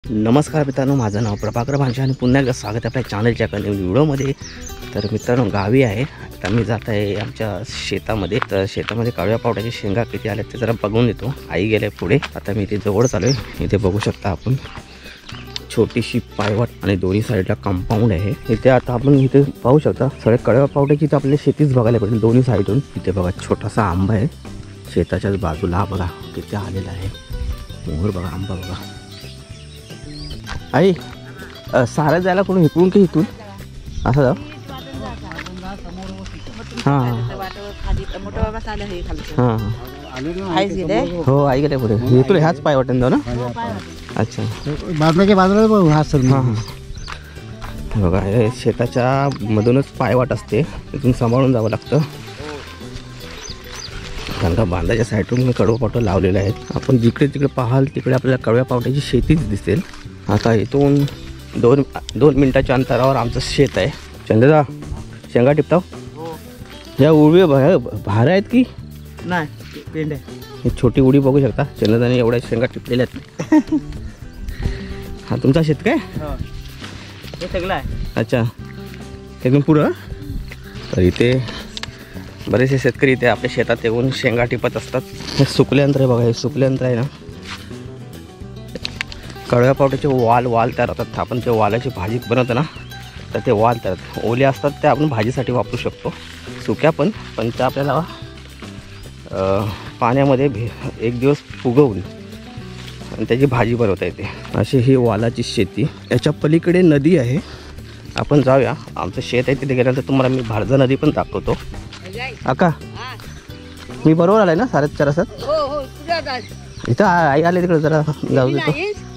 नमस्कार मित्रांनो, माझं नाव प्रभाकर भांजा आणि पुन्हा एकदा स्वागत आहे आपल्या चॅनलच्या व्हिडिओमध्ये। तर मित्रांनो, गावी आहे आता मी जात आहे आमच्या शेतामध्ये। तर शेतामध्ये काळ्या पावट्याची शेंगा किती आल्या ते जरा बघून येतो। आई गेले पुढे, आता मी इथे जवळ चाललोय। इथे बघू शकता आपण छोटीशी पायवाट आणि दोन्ही साईडला कंपाऊंड आहे। इथे आता आपण इथे पाहू शकता सगळ्या काळ्या पावट्याची तर आपल्याला शेतीच बघायला पडेल दोन्ही साईडून। इथे बघा छोटासा आंबा आहे शेताच्याच बाजूला, बघा किती आलेला आहे मोहर, बघा आंबा बघा। आई सारा जायला कोण इकडून की इथून असं जाऊ? हां हां हो, आई गेले पुढे इथून ह्याच पाय वाटेन जाऊ ना? अच्छा, बाजूला हा सर। हां हां बघा, हे शेताच्या मधूनच पायवाट असते, इथून सांभाळून जावं लागतं कारण का बांधाच्या साईडून कडवा पावटा लावलेले आहेत। आपण जिकडे तिकडे पाहाल तिकडे आपल्याला कडव्या पावट्याची शेतीच दिसेल। आता इथून दोन मिनिटाच्या अंतरावर आमचं शेत आहे। चंद्रदा शेंगा टिपताव या उडी भार आहेत की नाही? पेंड आहे, ही छोटी उडी बघू शकता। चंद्रदाने एवढ्या शेंगा टिपलेल्या आहेत। हा तुमचा शेत काय? हे सगळं आहे। अच्छा, एकदम पुढं। तर इथे बरेचसे शेतकरी इथे आपल्या शेतात येऊन शेंगा टिपत असतात। हे सुकल्यानंतर आहे बघा, हे सुकल्यानंतर आहे ना कडव्या पावट्याचे वाल तयार होतात। आपण ते वालाची भाजी बनवतो ना, तर ते वाल तयार ओले असतात, ते आपण भाजीसाठी वापरू शकतो। सुक्या पण त्या आपल्याला पाण्यामध्ये एक दिवस फुगवून आणि त्याची भाजी बनवता येते। अशी ही वालाची शेती। याच्या पलीकडे नदी आहे, आपण जाऊया। आमचं शेत आहे तिथे गेल्यानंतर तुम्हाला मी भारजा नदी पण दाखवतो। आका मी बरोबर आलाय ना 4:30 वाजता? इथं आई आले तिकडे जरा जाऊ देतो।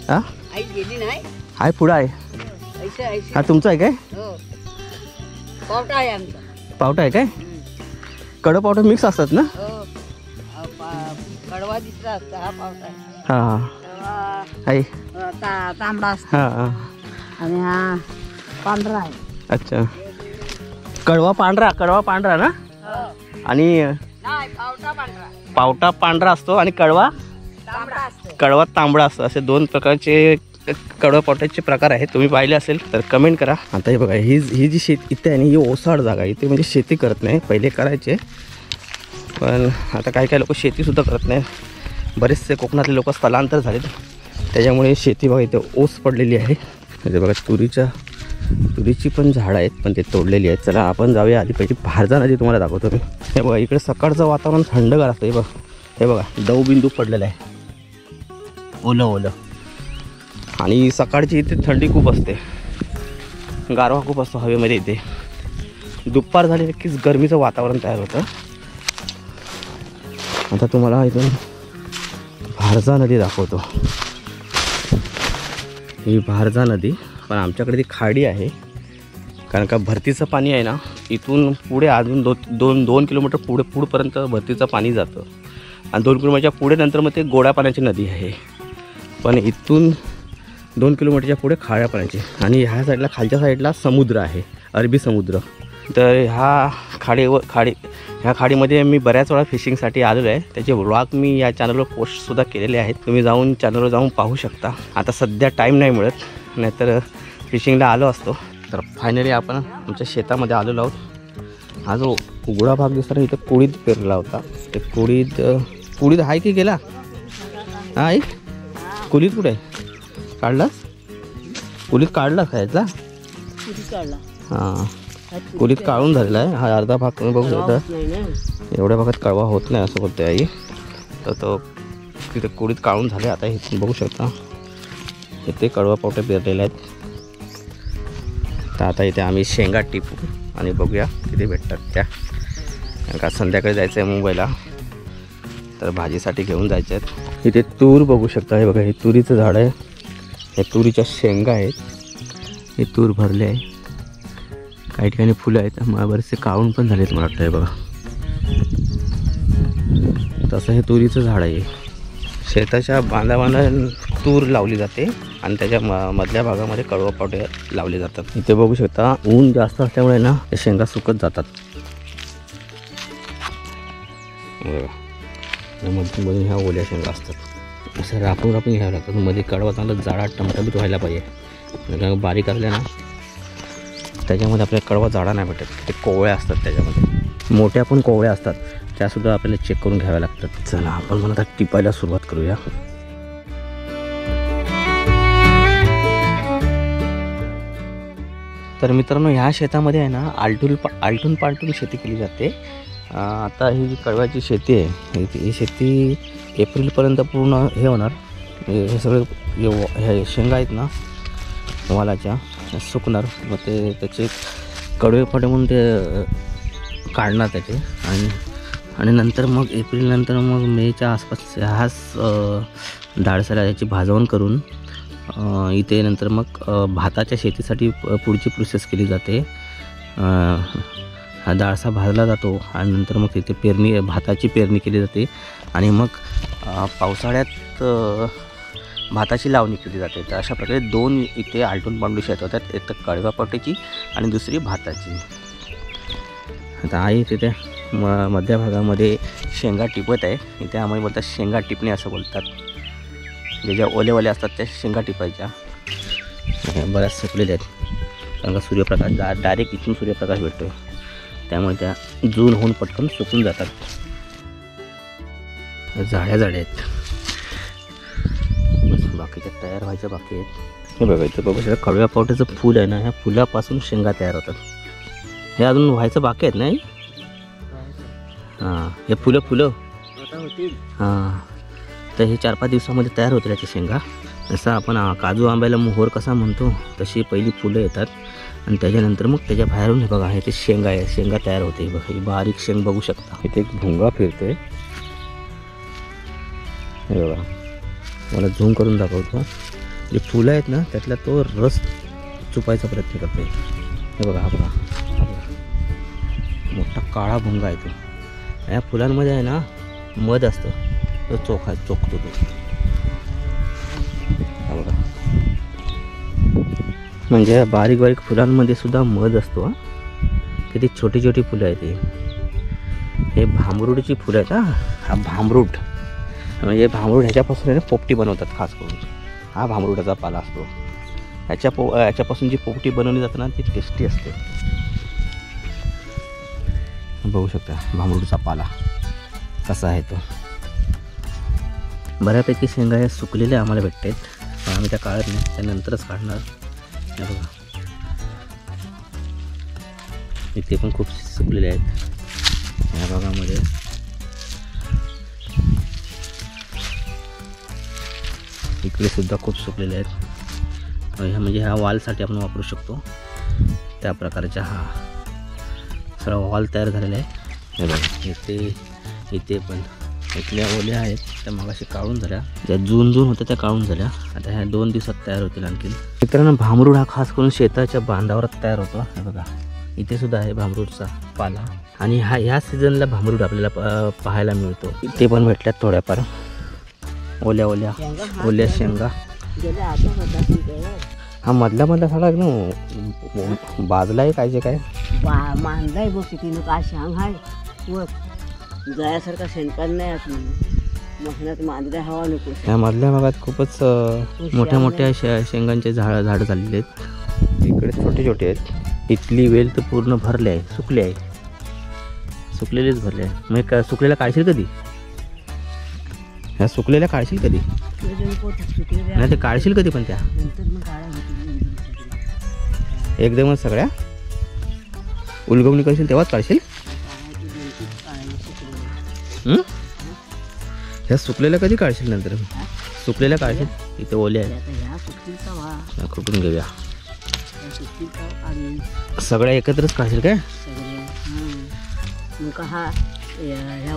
हां आहे पुढं आहे। हा तुमचं आहे काय? पावटा आहे काय? कडं पावटा मिक्स असतात ना? हां हां आहे तांबडा असतो हां आणि हा पांढरा आहे। अच्छा, कडवा पांढरा ना? आणि पावटा पांढरा असतो आणि कडवा तांबडा असतो। असे दोन प्रकारचे कडवा पावट्याचे प्रकार आहेत। तुम्ही पाहिले असेल तर कमेंट करा। आता हे बघा, ही जी शेती इथे आहे ना, ही ओसाड जागा इथे म्हणजे शेती करत नाही। पहिले करायचे पण आता काही लोक शेतीसुद्धा करत नाही। बरेचसे कोकणातले लोक स्थलांतर झालेत, त्याच्यामुळे शेती बघा इथे ओस पडलेली आहे। इथे बघा तुरीची पण झाडं आहेत, पण ते तोडलेली आहेत। चला आपण जाऊया आधी पहिली भारजा नदी तुम्हाला दाखवतो मी। हे बघा इकडे सकाळचं वातावरण थंडगार असतं। हे बघा दवबिंदू पडलेला आहे, ओलं आणि सकाळची इथे थंडी खूप असते, गारवा खूप असतो हवेमध्ये। इथे दुपार झाली नक्कीच गरमीचं वातावरण तयार होतं। आता तुम्हाला इथून भारजा नदी दाखवतो। ही भारजा नदी, पण आमच्याकडे ती खाडी आहे कारण का भरतीचं पाणी आहे ना, इथून पुढे अजून दोन किलोमीटर पुढेपर्यंत भरतीचं पाणी जातं आणि 2 किलोमीटरच्या पुढे नंतर मग ते गोड्या पाण्याची नदी आहे। पण इथून 2 किलोमीटरच्या पुढे खाऱ्या पाण्याची, आणि ह्या साईडला खालच्या साईडला समुद्र आहे, अरबी समुद्र। तर ह्या खाडीमध्ये मी बऱ्याच वेळा फिशिंगसाठी आलेलो आहे। त्याचे व्लॉग मी या चॅनलवर पोस्टसुद्धा केलेले आहेत, तुम्ही चॅनलवर जाऊन पाहू शकता। आता सध्या टाईम नाही मिळत, नाहीतर फिशिंगला आलो असतो। तर फायनली आपण आमच्या शेतामध्ये आलेलो आहोत। हा जो उघडा भाग दिसतो इथं कुळीत पेरला होता। ते कुळीत आहे की गेला? हा कुळीत कुठे काढलास? कुळीत काढला खायचा? हां, कुळीत काढून झालेला आहे। हा अर्धा भाग तुम्ही बघू शकता, एवढ्या भागात कळवा होत नाही असं बोलते आई। तर तो तिथे कुळीत काढून झाले। आता हे बघू शकता इथे कडवा पावटे पेरलेले आहेत। तर आता इथे आम्ही शेंगा टिपू आणि बघूया किती भेटतात त्या, कारण का संध्याकाळी जायचं आहे मुंबईला, तर भाजीसाठी घेऊन जायचे आहेत। इथे तूर बघू शकता, हे बघा हे तुरीचं झाड आहे, हे तुरीच्या शेंगा आहेत, हे तूर भरले आहे। काही ठिकाणी फुलं आहेत, मला बरेचसे काढून पण झालेत मला वाटतं। हे बघा तसं हे तुरीचं झाड आहे। शेताच्या बांधा तूर लावली जाते आणि त्याच्या मधल्या भागामध्ये कडवा पावटे लावले जातात। इथे बघू शकता ऊन जास्त असल्यामुळे ना ते शेंगा सुकत जातात। मधून ह्या ओल्या शेंगा असतात। असं राखून राखून घ्यावं लागतं. मध्ये कडवा चांगला जाडा टमटमीत व्हायला पाहिजे. कारण बारीक असल्या ना त्याच्यामध्ये आपल्याला कडवा जाडा नाही भेटत. ते कोवळ्या असतात त्याच्यामध्ये. मोठ्या पण कोवळ्या असतात, त्यासुद्धा आपल्याला चेक करून घ्याव्या लागतात. चला आपण मला आता टिपायला सुरुवात करूया. तर मित्रांनो, ह्या शेतामध्ये आहे ना आलटून पालटून शेती केली जाते. आता ही जी कळव्याची शेती आहे ही शेती एप्रिलपर्यंत पूर्ण हे होणार. हे सगळे हे शेंगा आहेत ना वालाच्या सुकणार. मग ते त्याचे कडवे पडे म्हणून ते काढणार त्याचे. आणि नंतर मग एप्रिलनंतर मग मेच्या आसपास ह्याच डाळसऱ्या याची भाजवण करून इथे नंतर मग भाताच्या शेतीसाठी पुढची प्रोसेस केली जाते. हा डाळसा भाजला जातो आणि नंतर मग तिथे भाताची पेरणी केली जाते. आणि मग पावसाळ्यात भाताची लावणी केली जाते. तर अशा प्रकारे दोन इथे आलटून पांडू शेत होतात. एक तर कडव्या पाट्याची आणि दुसरी भाताची. आता आई तिथे मध्य भागामध्ये शेंगा टिपत आहे. इथे आम्ही बोलतात शेंगा टिपणे असं बोलतात. ज्या ओल्या असतात त्या शेंगा टिपायच्या. बऱ्याच सुकलेल्या आहेत कारण का सूर्यप्रकाश डायरेक्ट इथून सूर्यप्रकाश भेटतो आहे, त्यामुळे त्या जून होऊन पटकन सुकून जातात. जाड्या आहेत. बस बाकीच्या तयार व्हायच्या बाकी आहेत. हे बघायचं बघा, कडव्या पावट्याचं फूल आहे ना, ह्या फुलापासून शेंगा तयार होतात. हे अजून व्हायचं बाकी आहेत नाही. हां, हे फुलं हां, तर हे 4-5 दिवसामध्ये तयार होते त्याच्या शेंगा. जसं आपण काजू आंब्याला मोहर कसा म्हणतो तशी पहिली फुलं येतात आणि त्याच्यानंतर मग त्याच्या बाहेरून हे बघा हे ते शेंगा आहे. शेंगा तयार होते. बघा ही बारीक शेंग बघू शकता. इथे एक भुंगा फिरतोय. हे बघा, मला झूम करून दाखवतो. जे फुलं आहेत ना त्यातला तो रस चुपायचा प्रयत्न करतोय. हे बघा, हा बघा मोठा काळा भुंगा आहे तो. या फुलांमध्ये आहे ना मध असतं, तो चोखतो तो. हा बघा, म्हणजे बारीक फुलांमध्ये सुद्धा मध असतो. किती छोटी छोटी फुलं आहेत. हे भांबरूडची फुलं आहेत. हा भांबरूड म्हणजे भांबरूड ह्याच्यापासून पोपटी बनवतात खास करून. हा भांबरूडाचा पाला असतो. ह्याच्यापासून जी पोपटी बनवली जाते ना ती टेस्टी असते. बघू शकता भांबरूडचा पाला कसा आहे तो. बऱ्यापैकी शेंगा या सुकलेल्या आम्हाला भेटतात. आम्ही त्या काढत नाही, त्यानंतरच काढणार. हे बघा इथे पण खूप सुकलेले आहेत या भागामध्ये. इकडे सुद्धा खूप सुकलेले आहेत. ह्या म्हणजे ह्या वालसाठी आपण वापरू शकतो त्या प्रकारच्या. हा सर्व वाल तयार झालेला आहे. हे बघा इथे पण इथल्या ओल्या आहेत त्या मगाशी काढून झाल्या. ज्या जून होत्या त्या काढून झाल्या. आता ह्या 2 दिवसात तयार होतील आणखी. मित्रांनो, भांबरूड हा खास करून शेताच्या बांधावर तयार होतो. हे बघा इथे सुद्धा आहे भांबरूडचा पाला. आणि ह्या सीझनला भांबरूड आपल्याला पाहायला मिळतो. इथे पण भेटल्यात थोड्याफार ओल्या शेंगा. हा मधला सगळा एकदम बाजला आहे. काय मांडलाय बघ किती काय शांग आहे वर जायासारखा शेणकान नाही असं मसनात मांजऱ्या हवा नको. ह्या मधल्या भागात खूपच मोठ्या शेंगांचे झाडं झालेले आहेत. इकडे छोटे आहेत. इथली वेल तर पूर्ण भरली आहे, सुकली आहे. सुकलेलीच भरली आहे. मग सुकलेला काढशील कधी? ह्या सुकलेल्या काढशील कधी? नाही ते काढशील कधी पण त्या एकदमच सगळ्या उलगवणी करशील तेव्हाच काढशील. ह्या सुकलेल्या कधी काढशील? नंतर सुकलेल्या काढशील. इथे ओल्या आहेत, कुठून घेऊया. सगळ्या एकत्रच काढशील काय?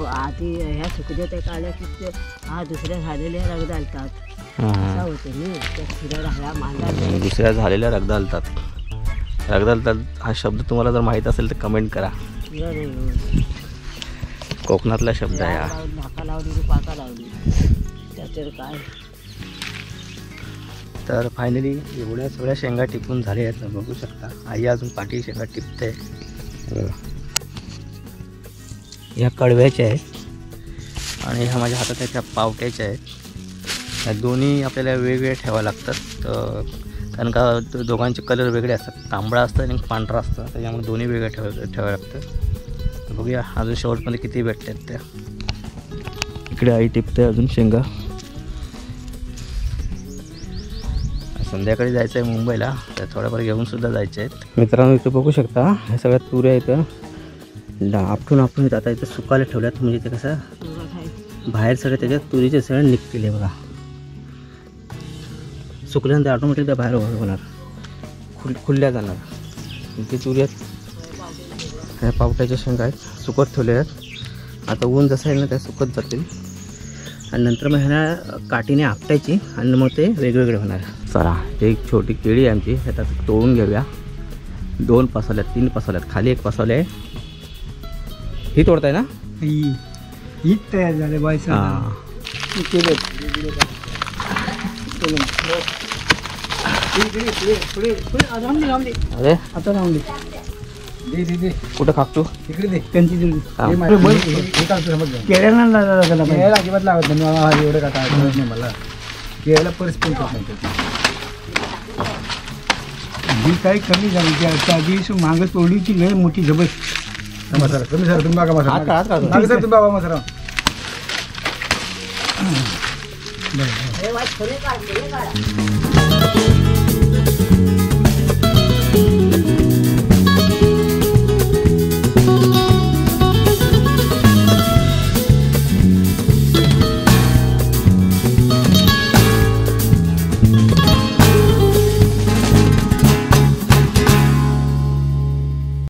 आधी ह्या सुकल्या त्या काढल्या की हा दुसऱ्या झालेल्या रग घालतात. दुसऱ्या झालेल्या रग घालतात. हा शब्द तुम्हाला जर माहीत असेल तर कमेंट करा. कोकणातला शब्द आहे हा. धाका लावली पाका लावली त्याच्यावर काय. तर फायनली एवढ्या सगळ्या शेंगा टिपून झाल्या आहेत. बघू शकता आई अजून पाठी शेंगा टिपते. ह्या कडव्याच्या आहेत आणि ह्या माझ्या हातात ह्या पावट्याच्या आहेत. या दोन्ही आपल्याला वेगवेगळे ठेवावे लागतात. कारण का दोघांचे कलर वेगळे असतात, तांबडा असतं आणि पांढरा असतं, त्याच्यामुळे दोन्ही वेगळे ठेवावे लागतं. तर बघूया अजून शेवटमध्ये किती भेटतात त्या. इकडे आई टिपते अजून शेंगा. संध्याकाळी जायचं आहे मुंबईला, तर थोड्याफार घेऊन सुद्धा जायचे आहेत. मित्रांनो इथं बघू शकता ह्या सगळ्या तुऱ्या इथं आपटून येतात. आता इथं सुकायला ठेवल्यात, म्हणजे ते कसं बाहेर सगळं त्याच्यात तुरीचे सगळे निघतील बघा. सुकल्यानंतर ऑटोमॅटिक त्या बाहेर होणार, खुलल्या जाणार. ते तुऱ्यात ह्या पावट्याच्या शेंगा आहेत, सुकत ठेवले आहेत. आता ऊन जसं आहे ना त्या सुकत जातील आणि नंतर मग ह्यांना काठीने आपटायची आणि मग ते वेगवेगळे होणार. चला एक छोटी केळी आहे आमची, आता तोडून घेऊया. 2 पसवल्यात, 3 पसवल्यात, खाली 1 पसवले आहे. ही तोडताय ना? ही तयार झाले बाय. हां अरे आता राहून दे. कुठं खाकतो इकडे दे त्यांची हां. केळ्याला अजिबात लागत नाही. एवढं काय नाही मला केळ्याला परिस्थिती जी काही कमी झाली त्या आधी मागं तोडली ती लय मोठी जबस मसाला कमी सर. तुम्ही बघा मसाला सर, तुम्ही बाबा मसाला. हे वाट थोडी काढ.